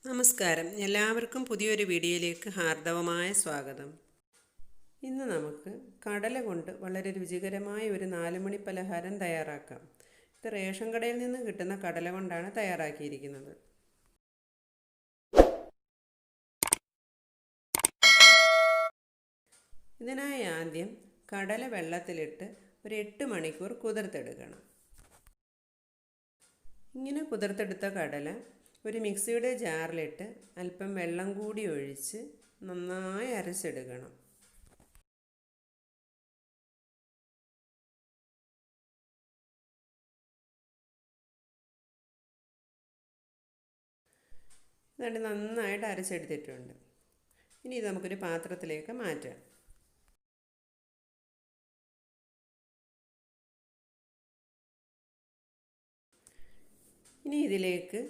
നമസ്കാരം, എല്ലാവർക്കും പുതിയൊരു വീഡിയോയിലേക്ക് ഹാർദവമായ സ്വാഗതം. ഇന്ന് നമുക്ക് കടല കൊണ്ട് വളരെ രുചികരമായ ഒരു 4 മണി പലഹാരം തയ്യാറാക്കാം. ഇത് റേഷൻ കടയിൽ നിന്ന് കിട്ടുന്ന കടല കൊണ്ടാണ് തയ്യാറാക്കിയിരിക്കുന്നത്. ഇതിനായി ആദ്യം കടല വെള്ളത്തിലിട്ട് ഒരു 8 മണിക്കൂർ കുതിർത്തെടുക്കണം. ഇങ്ങനെ കുതിർത്തെടുത്ത കടല ഒരു മിക്സിയുടെ ജാറിലിട്ട് അല്പം വെള്ളം കൂടി ഒഴിച്ച് നന്നായി അരച്ചെടുക്കണം. എന്നിട്ട് നന്നായിട്ട് അരച്ചെടുത്തിട്ടുണ്ട്. ഇനി ഇത് നമുക്കൊരു പാത്രത്തിലേക്ക് മാറ്റാം. ഇനി ഇതിലേക്ക്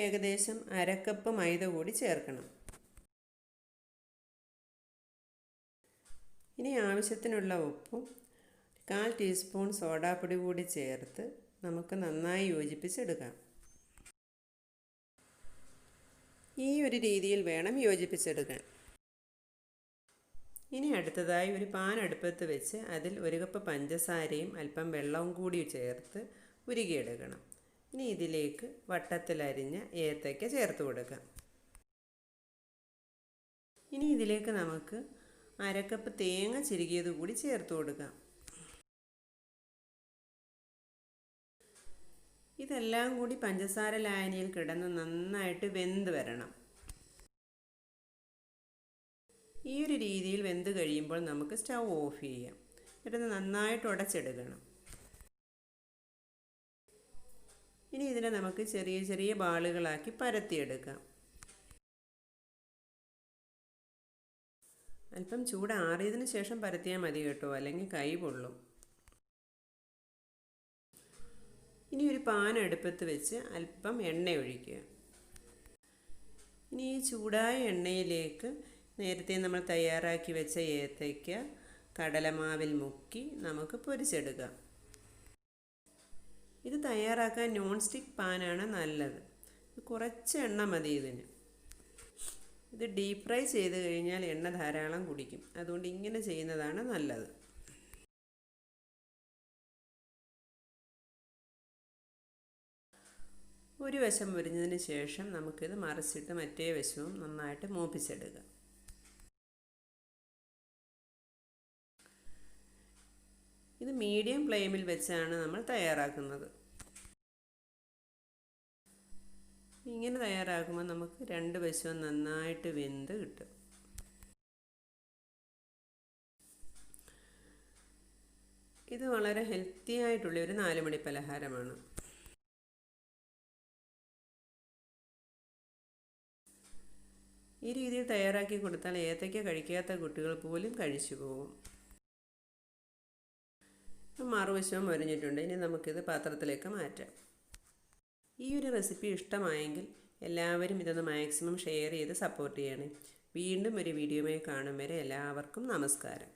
ഏകദേശം 1/2 കപ്പ് മൈദ കൂടി ചേർക്കണം. ഇനി ആവശ്യത്തിനുള്ള ഉപ്പും 1/4 ടീസ്പൂൺ സോഡാപ്പൊടി കൂടി ചേർത്ത് നമുക്ക് നന്നായി യോജിപ്പിച്ചെടുക്കാം. ഈ ഒരു രീതിയിൽ വേണം യോജിപ്പിച്ചെടുക്കാൻ. ഇനി അടുത്തതായി ഒരു പാൻ അടുപ്പത്ത് വെച്ച് അതിൽ 1 കപ്പ് പഞ്ചസാരയും അല്പം വെള്ളവും കൂടി ചേർത്ത് ഉരുകിയെടുക്കണം. ഇനി ഇതിലേക്ക് വട്ടത്തിലരിഞ്ഞ ഏത്തയ്ക്ക ചേർത്ത് കൊടുക്കാം. ഇനി ഇതിലേക്ക് നമുക്ക് 1/2 കപ്പ് തേങ്ങ ചിരുകിയത് കൂടി ചേർത്ത് കൊടുക്കാം. ഇതെല്ലാം കൂടി പഞ്ചസാര ലായനിയിൽ കിടന്ന് നന്നായിട്ട് വെന്ത് വരണം. ഈ ഒരു രീതിയിൽ വെന്ത് കഴിയുമ്പോൾ നമുക്ക് സ്റ്റൗ ഓഫ് ചെയ്യാം. എന്നിട്ട് നന്നായിട്ട് ഉടച്ചെടുക്കണം. ഇനി ഇതിനെ നമുക്ക് ചെറിയ ചെറിയ ബാളുകളാക്കി പരത്തിയെടുക്കാം. അല്പം ചൂടാറിയതിന് ശേഷം പരത്തിയാൽ മതി കേട്ടോ, അല്ലെങ്കിൽ കൈ പൊള്ളും. ഇനി ഒരു പാൻ അടുപ്പത്ത് വെച്ച് അല്പം എണ്ണ ഒഴിക്കുക. ഇനി ഈ ചൂടായ എണ്ണയിലേക്ക് നേരത്തെ നമ്മൾ തയ്യാറാക്കി വെച്ച ഏത്തയ്ക്ക കടലമാവിൽ മുക്കി നമുക്ക് പൊരിച്ചെടുക്കാം. ഇത് തയ്യാറാക്കാൻ നോൺ സ്റ്റിക്ക് പാനാണ് നല്ലത്. കുറച്ച് എണ്ണ മതി ഇതിന്. ഇത് ഡീപ്പ് ഫ്രൈ ചെയ്ത് കഴിഞ്ഞാൽ എണ്ണ ധാരാളം കുടിക്കും. അതുകൊണ്ട് ഇങ്ങനെ ചെയ്യുന്നതാണ് നല്ലത്. ഒരു വശം മുരിഞ്ഞതിന് ശേഷം നമുക്കിത് മറിച്ചിട്ട് മറ്റേ വശവും നന്നായിട്ട് മൂപ്പിച്ചെടുക്കാം. ഇത് മീഡിയം ഫ്ലെയിമിൽ വെച്ചാണ് നമ്മൾ തയ്യാറാക്കുന്നത്. ഇങ്ങനെ തയ്യാറാക്കുമ്പോൾ നമുക്ക് 2 വശവും നന്നായിട്ട് വെന്ത് കിട്ടും. ഇത് വളരെ ഹെൽത്തി ആയിട്ടുള്ള ഒരു 4 മണി പലഹാരമാണ്. ഈ രീതിയിൽ തയ്യാറാക്കി കൊടുത്താൽ ഏത്തയ്ക്ക കഴിക്കാത്ത കുട്ടികൾ പോലും കഴിച്ചു പോകും. മറുവശവും മൊരിഞ്ഞിട്ടുണ്ട്. ഇനി നമുക്കിത് പാത്രത്തിലേക്ക് മാറ്റാം. ഈ ഒരു റെസിപ്പി ഇഷ്ടമായെങ്കിൽ എല്ലാവരും ഇതൊന്ന് മാക്സിമം ഷെയർ ചെയ്ത് സപ്പോർട്ട് ചെയ്യണേ. വീണ്ടും ഒരു വീഡിയോയുമായി കാണും വരെ എല്ലാവർക്കും നമസ്കാരം.